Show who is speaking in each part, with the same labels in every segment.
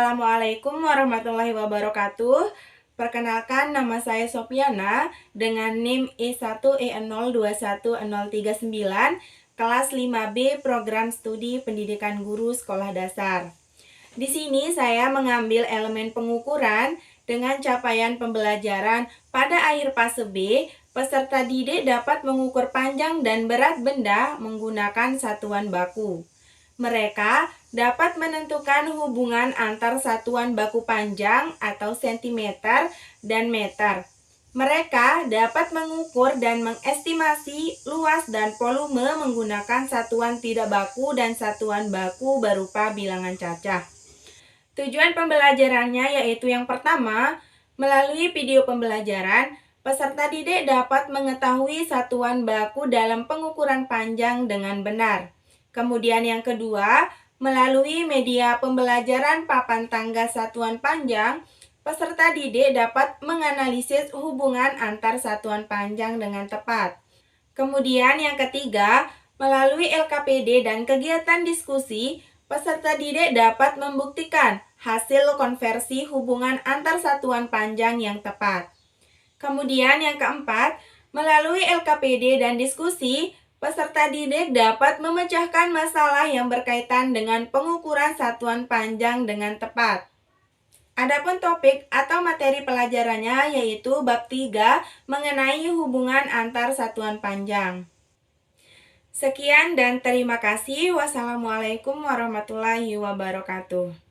Speaker 1: Assalamualaikum warahmatullahi wabarakatuh. Perkenalkan, nama saya Sofiana dengan NIM E1EN021039, kelas 5B Program Studi Pendidikan Guru Sekolah Dasar. Di sini saya mengambil elemen pengukuran dengan capaian pembelajaran pada akhir fase B. Peserta didik dapat mengukur panjang dan berat benda menggunakan satuan baku. Mereka dapat menentukan hubungan antar satuan baku panjang atau sentimeter dan meter. Mereka dapat mengukur dan mengestimasi luas dan volume menggunakan satuan tidak baku dan satuan baku berupa bilangan cacah. Tujuan pembelajarannya yaitu yang pertama, melalui video pembelajaran, peserta didik dapat mengetahui satuan baku dalam pengukuran panjang dengan benar. Kemudian yang kedua, melalui media pembelajaran papan tangga satuan panjang, peserta didik dapat menganalisis hubungan antar satuan panjang dengan tepat. Kemudian yang ketiga, melalui LKPD dan kegiatan diskusi, peserta didik dapat membuktikan hasil konversi hubungan antar satuan panjang yang tepat. Kemudian yang keempat, melalui LKPD dan diskusi, peserta didik dapat memecahkan masalah yang berkaitan dengan pengukuran satuan panjang dengan tepat. Adapun topik atau materi pelajarannya yaitu bab 3 mengenai hubungan antar satuan panjang. Sekian dan terima kasih. Wassalamualaikum warahmatullahi wabarakatuh.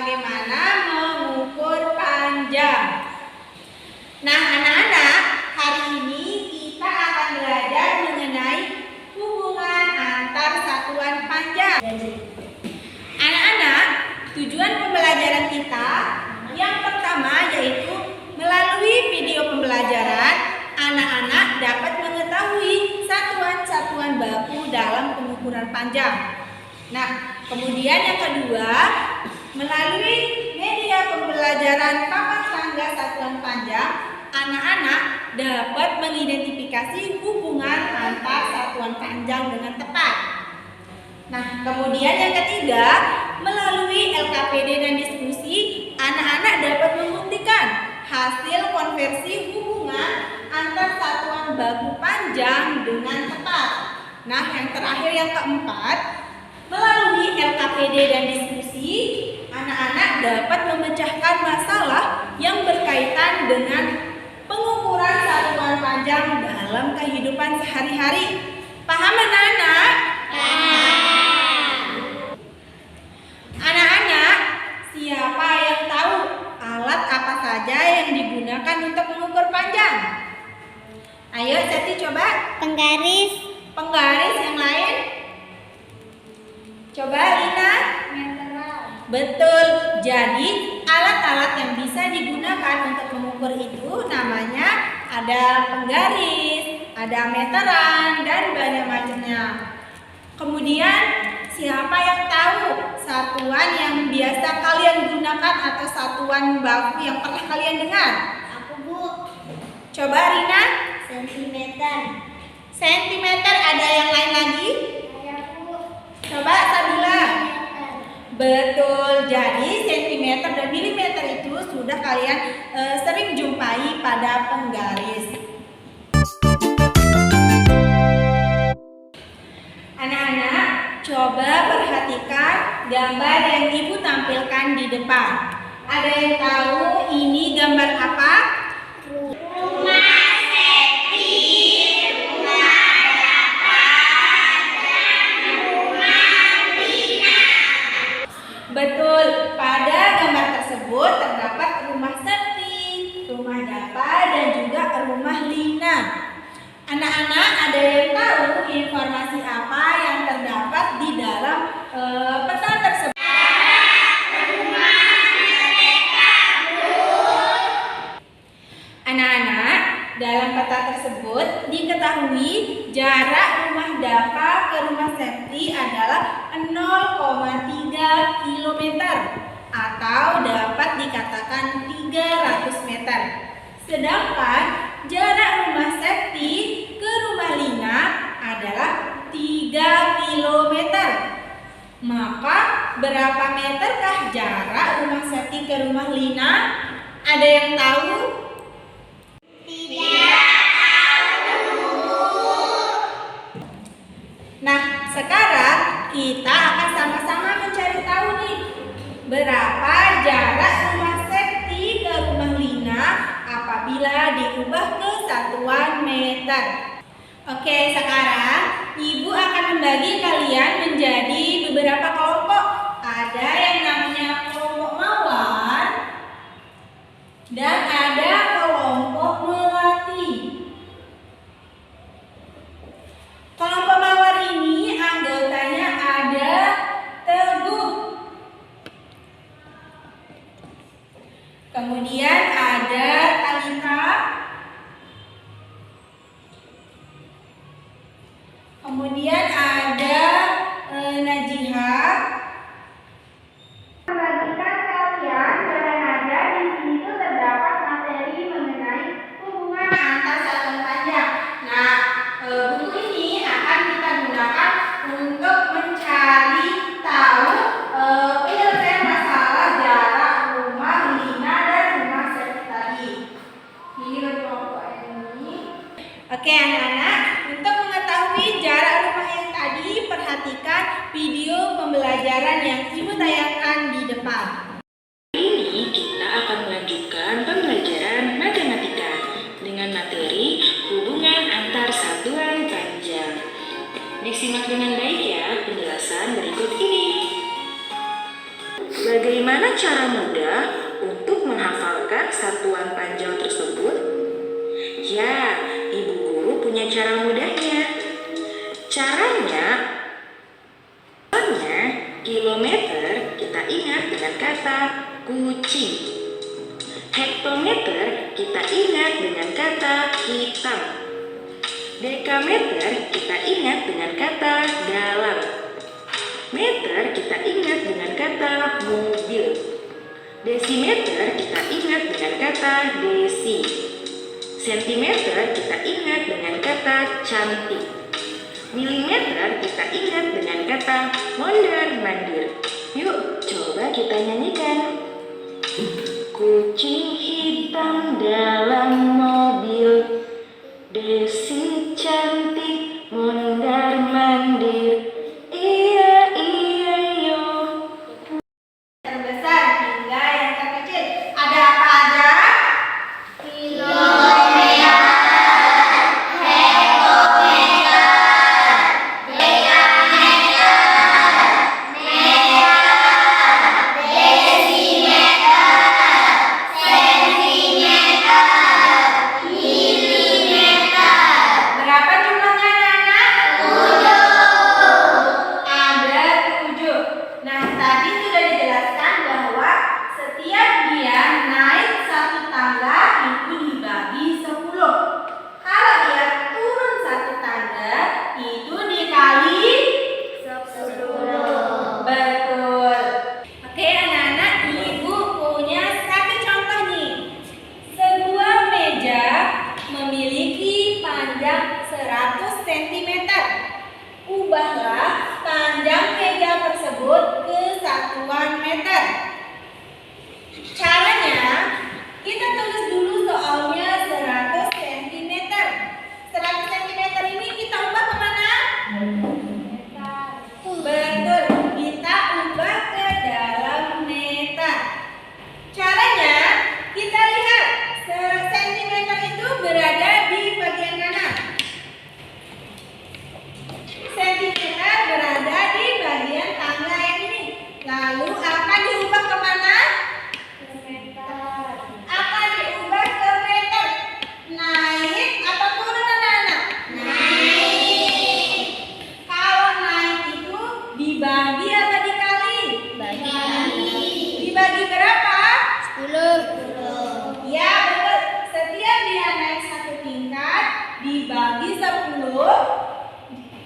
Speaker 1: bagaimana mengukur panjang. Nah, anak-anak, hari ini kita akan belajar mengenai hubungan antar satuan panjang. Anak-anak, tujuan pembelajaran kita yang pertama yaitu melalui video pembelajaran, anak-anak dapat mengetahui satuan-satuan baku dalam pengukuran panjang. Nah, kemudian yang kedua, melalui media pembelajaran papan tangga satuan panjang, anak-anak dapat mengidentifikasi hubungan antar satuan panjang dengan tepat. Nah, kemudian yang ketiga, melalui LKPD dan diskusi, anak-anak dapat membuktikan hasil konversi hubungan antar satuan baku panjang dengan tepat. Nah, yang terakhir yang keempat, melalui LKPD dan diskusi, anak-anak dapat memecahkan masalah yang berkaitan dengan pengukuran satuan panjang dalam kehidupan sehari-hari. Paham anak-anak? Anak-anak, siapa yang tahu alat apa saja yang digunakan untuk mengukur panjang? Ayo, Seti coba.
Speaker 2: Penggaris.
Speaker 1: Penggaris, yang lain? Coba, Lina.
Speaker 2: Meteran.
Speaker 1: Betul. Jadi, alat-alat yang bisa digunakan untuk mengukur itu namanya ada penggaris, ada meteran, dan banyak macamnya. Kemudian, siapa yang tahu satuan yang biasa kalian gunakan atau satuan baku yang pernah kalian dengar?
Speaker 2: Aku, Bu.
Speaker 1: Coba, Rina.
Speaker 2: Sentimeter.
Speaker 1: Sentimeter, ada yang lain lagi?
Speaker 2: Saya, Bu.
Speaker 1: Coba, Sabila.
Speaker 2: Milimeter.
Speaker 1: Betul, jadi sentimeter dan milimeter itu sudah kalian sering jumpai pada penggaris. Anak-anak, coba perhatikan gambar yang Ibu tampilkan di depan. Ada yang tahu ini gambar apa?
Speaker 2: Rumah Seti, rumah Dapan, dan rumah Lina.
Speaker 1: Betul, pada gambar tersebut terdapat rumah Septi, rumah Dapa, dan juga rumah Lina. Anak-anak, ada yang tahu informasi apa yang terdapat di dalam peta tersebut? Anak-anak, dalam peta tersebut diketahui jarak rumah Dapa ke rumah Septi adalah 0,3 km atau dapat dikatakan 300 meter. Sedangkan jarak rumah Septi ke rumah Lina adalah 3 km. Maka berapa meterkah jarak rumah Septi ke rumah Lina? Ada yang tahu? Nah, sekarang kita akan sama-sama mencari tahu nih, berapa jarak rumah Septi ke rumah Lina apabila diubah ke satuan meter. Oke, sekarang Ibu akan membagi kalian menjadi beberapa kelompok. Ada yang namanya kelompok mawar dan ada kelompok melati. Kelompok mawar ini anggotanya ada Teguh, kemudian ada Talita, kemudian ada Najiha. Perhatikan kalian, jangan ada di sini tuh terdapat materi mengenai hubungan antar satuan panjang. Nah, buku ini akan kita gunakan untuk mencari tahu penyelesaian masalah jarak rumah Lina dan rumah Septi tadi. Ini kelompok ini. Oke, anak-anak, untuk mengetahui jarak rumah yang tadi, perhatikan video pembelajaran yang Ibu tayangkan di depan.
Speaker 3: Ini kita akan melanjutkan pembelajaran matematika dengan materi hubungan antar satuan panjang. Disimak dengan baik ya penjelasan berikut ini. Bagaimana cara mudah untuk menghafalkan satuan panjang tersebut? Ya, Ibu Guru punya cara mudahnya. Caranya, kilometer kita ingat dengan kata kucing. Hektometer kita ingat dengan kata hitam. Dekameter kita ingat dengan kata dalam. Meter kita ingat dengan kata mobil. Desimeter kita ingat dengan kata desi. Sentimeter kita ingat dengan kata cantik. Milimeter kita ingat dengan kata mondar-mandir. Yuk, coba kita nyanyikan. Kucing hitam dalam mobil, desi cantik mondar-mandir. Iya, iya, yo.
Speaker 1: Terbesar hingga yang terkecil. Ada apa aja? Berapa jumlahnya anak-anak? Ada 7. Nah, tadi sudah dijelaskan bahwa setiap dia naik satu tangga itu dibagi 10. Kalau dia turun satu tangga itu dikali 10. Betul. Oke anak-anak, Ibu punya satu contoh nih. Sebuah meja memiliki panjang 100 cm. Ubahlah panjang meja tersebut ke satuan meter. Caranya, kita tulis dulu soalnya 100 cm. 100 cm ini kita ubah kemana? Betul, kita ubah ke dalam meter. Caranya, kita lihat sentimeter itu berada di bagian mana? Sentimeter berada di bagian tangga yang ini. Lalu akan diubah kemana? Akan diubah ke meter. Naik atau turun anak-anak? Naik. Kalau naik itu dibagi atau dikali? Dibagi berapa? 10. Ya betul. Setiap dia naik satu tingkat dibagi 10.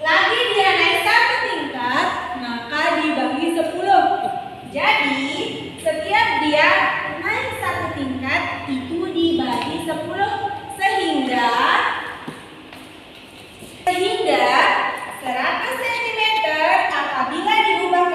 Speaker 1: Lagi dia naik satu tingkat, maka dibagi 10. Jadi, setiap dia naik satu tingkat itu dibagi 10 sehingga 100 cm apabila diubah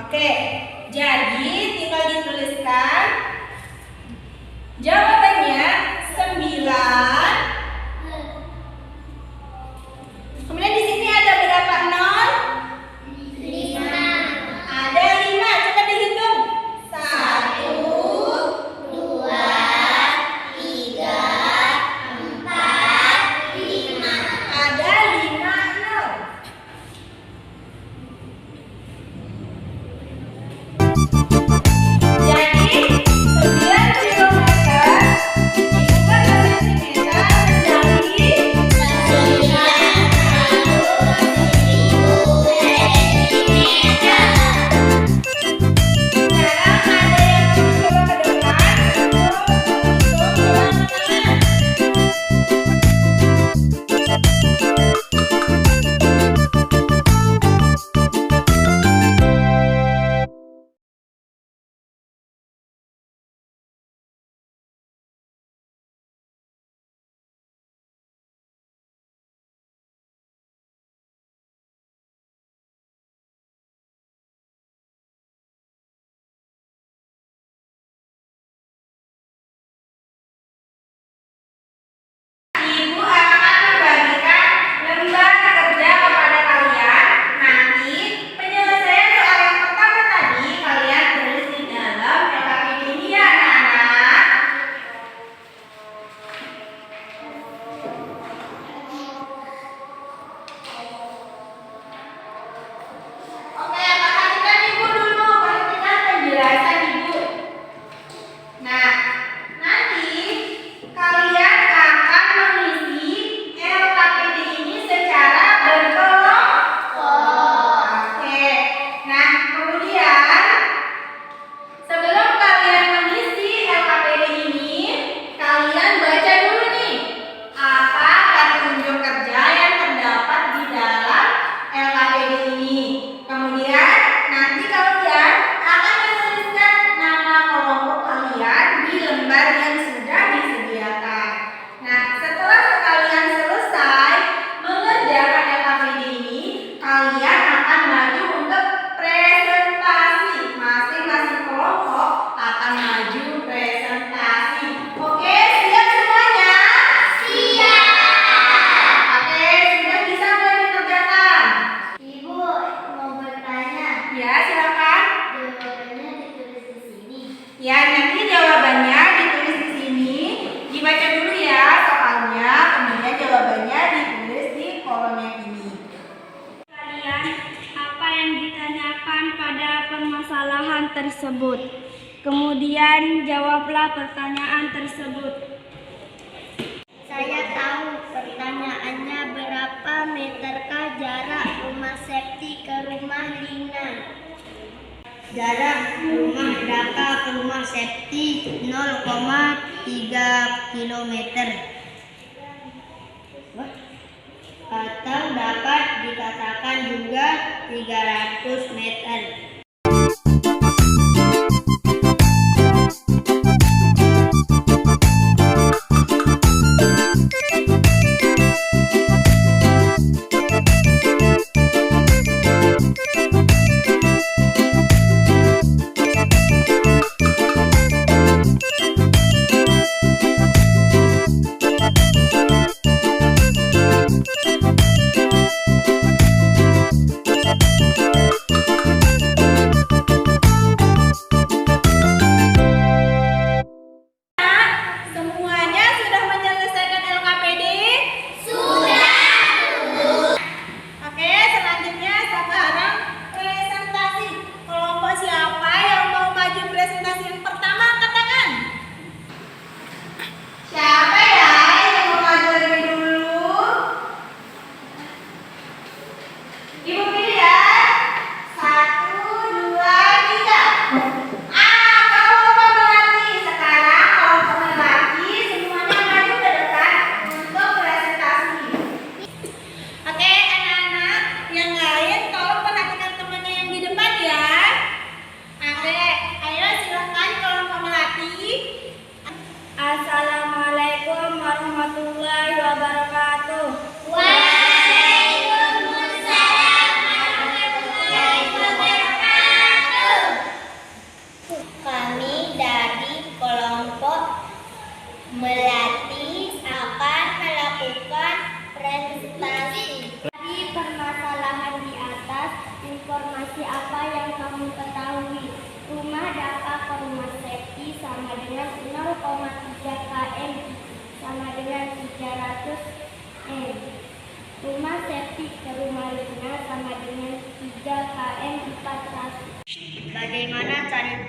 Speaker 1: Oke, jadi tinggal dituliskan jawabannya 9. Kemudian di sini ada berapa nol?
Speaker 2: 5.
Speaker 1: Ada 5. Coba dihitung. 1,
Speaker 2: 2, 3, 4, 5.
Speaker 1: ada 5 nol. Jadi 9 kilometer dibuka ke sentimeter menjadi
Speaker 2: 900
Speaker 1: sekarang ada yang coba ke depan untuk menghitung teman-teman. Ibu akan membagikan lembar kerja kepada kalian. Nanti penyelesaian soal yang pertama tadi kalian tulis di dalam LKPD ini ya anak-anak. Oke, perhatikan ibu dulu, perhatikan penjelasan ibu. Nah, nanti kalian akan mengisi LKPD ini secara berkelompok. Oke. Nah, kemudian sebelum kalian mengisi LKPD ini, kalian baca dulu nih apa petunjuk kerja yang terdapat di dalam LKPD ini. Kemudian nanti kalian akan menuliskan nama kelompok kalian di lembar yang sudah disediakan. Nah, setelah kalian selesai mengerjakan LKPD ini, kalian akan maju untuk presentasi. Masing-masing kelompok akan maju presentasi. Oke, siap semuanya?
Speaker 2: Siap.
Speaker 1: Oke, sudah bisa mulai dikerjakan?
Speaker 2: Ibu mau bertanya.
Speaker 1: Ya, silakan.
Speaker 2: Jawabannya ditulis di sini.
Speaker 1: Ya, nanti jawabannya ditulis di sini. Dibaca dulu ya soalnya, kemudian jawabannya ditulis di kolom yang ini.
Speaker 4: Kalian, apa yang ditanyakan pada permasalahan tersebut? Kemudian jawablah pertanyaan tersebut.
Speaker 2: Saya tahu pertanyaannya berapa meterkah jarak rumah Septi ke rumah Lina? Jarak rumah Daka ke rumah Septi 0,3 kilometer. Atau dapat dikatakan juga 300 meter.
Speaker 1: Semuanya sudah menyelesaikan LKPD? Oke, selanjutnya sekarang presentasi. Kelompok siapa yang mau maju presentasi yang pertama, angkat tangan. Siapa ya yang mau maju lebih dulu? Ibu pilih ya.
Speaker 2: Presentasi. Dari permasalahan di atas, informasi apa yang kamu ketahui? Rumah Daka ke rumah Septi sama dengan 0,3 km sama dengan 300 m. Rumah Septi ke rumah Lina sama dengan 3 km 400. Bagaimana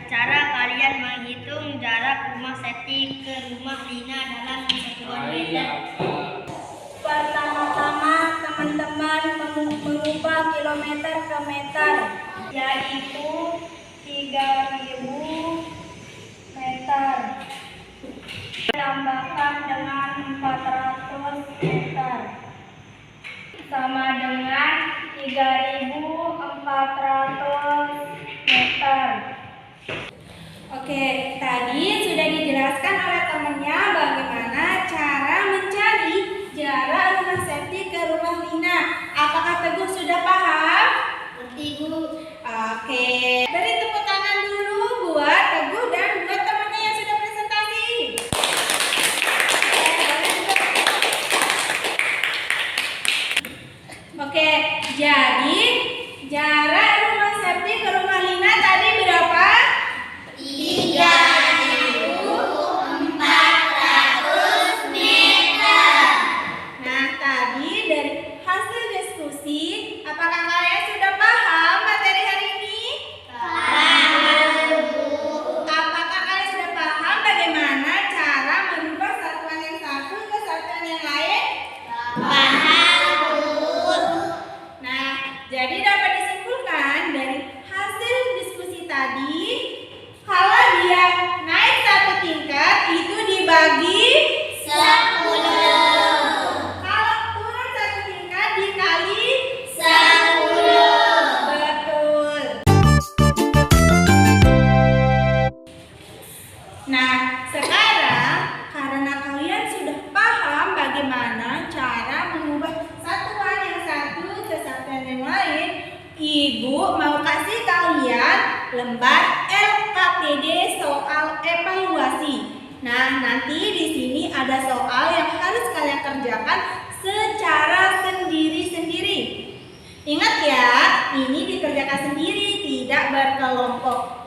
Speaker 2: cara kalian menghitung jarak rumah Septi ke rumah Lina dalam satuan meter?
Speaker 4: Pertama-tama teman-teman mengubah kilometer ke meter, yaitu 3.000 meter. Tambahkan dengan 400 meter. Sama dengan 3.400 meter.
Speaker 1: Oke, tadi sudah dijelaskan oleh temannya bagaimana cara mencari jarak rumah Septi ke rumah Lina. Apakah Teguh sudah paham?
Speaker 2: Ibu.
Speaker 1: Oke, beri tepuk tangan dulu buat Teguh dan buat temannya yang sudah presentasi. Oke, jadi jarak rumah Septi ke rumah Lina tadi berapa?
Speaker 2: 3.400 meter.
Speaker 1: Nah, tadi dari hasil diskusi, apakah kalian sudah paham materi hari ini? Apakah kalian sudah paham bagaimana cara merubah satuan yang satu ke satuan yang lain? Nah, jadi dapat disimpulkan dari hasil diskusi tadi, kalau dia naik satu tingkat itu dibagi
Speaker 2: 10.
Speaker 1: kalau turun satu tingkat dikali
Speaker 2: 10.
Speaker 1: betul. Nah, sekarang karena kalian sudah paham bagaimana cara mengubah satuan yang satu ke satuan yang lain, Ibu mau kasih kalian lembar LKPD soal evaluasi. Nah, nanti di sini ada soal yang harus kalian kerjakan secara sendiri-sendiri. Ingat ya, ini dikerjakan sendiri, tidak berkelompok.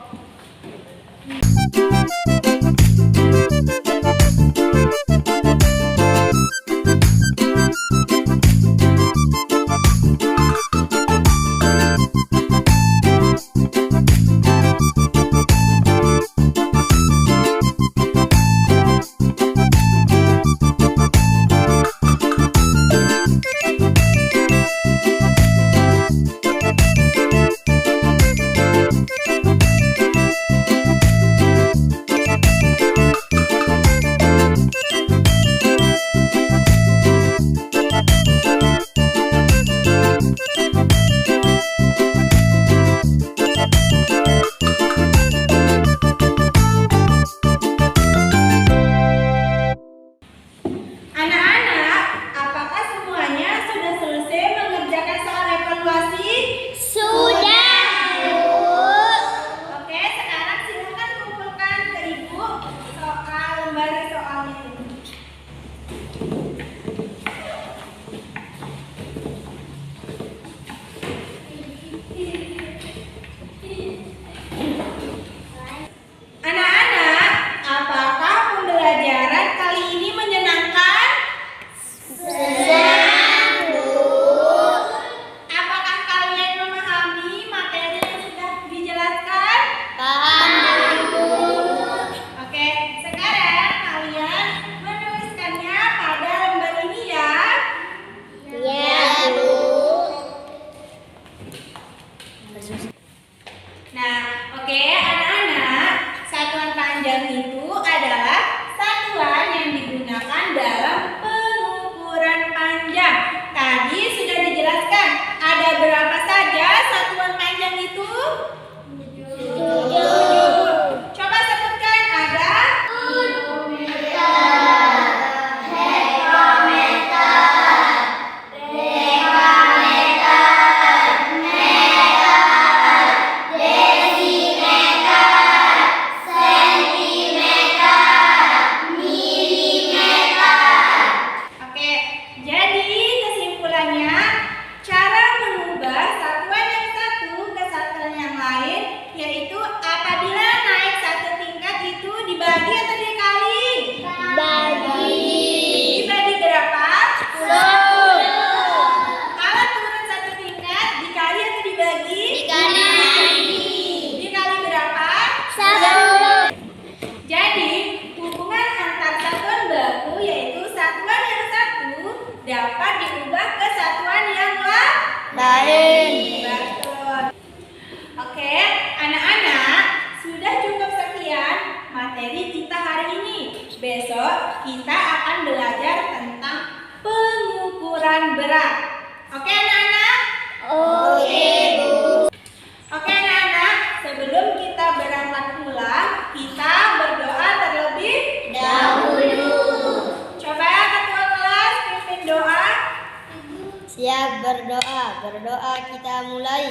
Speaker 1: dapat diubah ke satuan yang
Speaker 2: Lain.
Speaker 1: Betul. Oke, anak-anak, sudah cukup sekian materi kita hari ini. Besok kita akan belajar tentang pengukuran berat. Oke, anak-anak?
Speaker 2: Oke, Bu.
Speaker 1: Oke, anak-anak, sebelum kita berangkat pulang, kita berdoa terlebih
Speaker 2: Dahulu.
Speaker 1: Coba ketua kelas pimpin doa.
Speaker 2: Siap berdoa. Berdoa kita mulai.